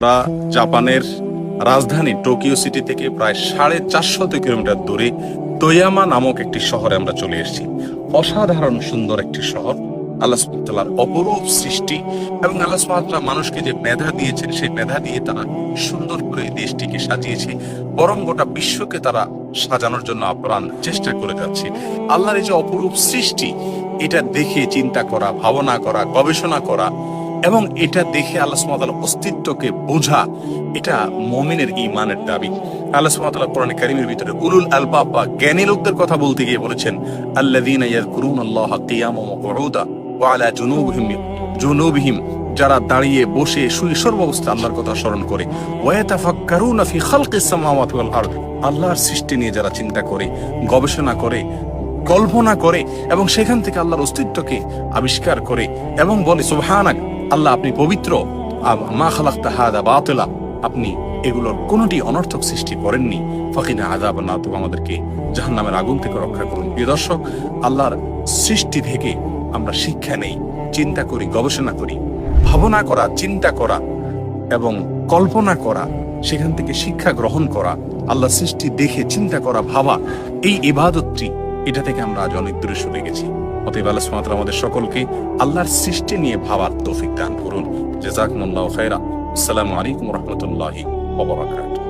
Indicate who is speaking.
Speaker 1: আমরা জাপানের রাজধানী টোকিও সিটি থেকে প্রায় 450 কিলোমিটার দূরে তোয়ামা নামক একটি শহরে আমরা চলে এসেছি। অসাধারণ সুন্দর একটি শহর, আল্লাহ সুবহানাহু ওয়া তাআলার অপরূপ সৃষ্টি এবং আল্লাহ সুবহানাহু ওয়া তাআলা মানুষকে যে মেধা দিয়েছেন সেই মেধা দিয়ে তারা সুন্দর করে এই দেশটিকে সাজিয়েছে, বরং গোটা বিশ্বকে তারা সাজানোর জন্য আপ্রাণ চেষ্টা করে যাচ্ছে। আল্লাহর এই যে অপরূপ সৃষ্টি, এটা দেখে চিন্তা করা, ভাবনা করা, গবেষণা করা এবং এটা দেখে আল্লাহ সুবহানাহু ওয়া তাআলার অস্তিত্বকে বোঝা, এটা মুমিনের ঈমানের দাবি। আল্লাহ সুবহানাহু ওয়া তাআলা কোরআনে কারীমের ভিতরে উলুল আলবাব বা জ্ঞানী লোকদের কথা বলতে গিয়ে বলেছেন, আল্লাযীনা ইয়াযকুরুনাল্লাহা কিয়ামান ওয়া কুউদা ওয়া আলা জুনুবিহিম, যারা দাঁড়িয়ে বসে শুয়ে সর্বাবস্থা আল্লাহর কথা স্মরণ করে, ওয়া ইয়াতাফাক্কারুনা ফি খালকিস সামাওয়াতি ওয়াল আরদ, আল্লাহর সৃষ্টি নিয়ে যারা চিন্তা করে, গবেষণা করে, কল্পনা করে এবং সেখান থেকে আল্লাহর অস্তিত্বকে আবিষ্কার করে এবং বলে সুবহানাক, আল্লাহ আপনি পবিত্র, মা খালাকতা হাযা বাতিলা, আপনি এগুলোর কোনটি অনর্থক সৃষ্টি করেননি, ফাকিনা আযাবান নার, তুমি আমাদেরকে জাহান্নামের আগুন থেকে রক্ষা করুন। প্রিয় দর্শক, আল্লাহর সৃষ্টি থেকে আমরা শিক্ষা নেই, চিন্তা করি, গবেষণা করি, ভাবনা করা, চিন্তা করা এবং কল্পনা করা, সেখান থেকে শিক্ষা গ্রহণ করা, আল্লাহর সৃষ্টি দেখে চিন্তা করা, ভাবা, এই ইবাদতটি, এটা থেকে আমরা আজ অনেক দূরে সরে গেছি। অতএব আল্লাহ সুবহানাহু ওয়া তাআলা আমাদের সকলকে আল্লাহর সৃষ্টি নিয়ে ভাবার তৌফিক দান করুন। জাযাকুমুল্লাহু খায়রা। আসসালামু আলাইকুম ওয়া রাহমাতুল্লাহি ওয়া বারাকাতুহু।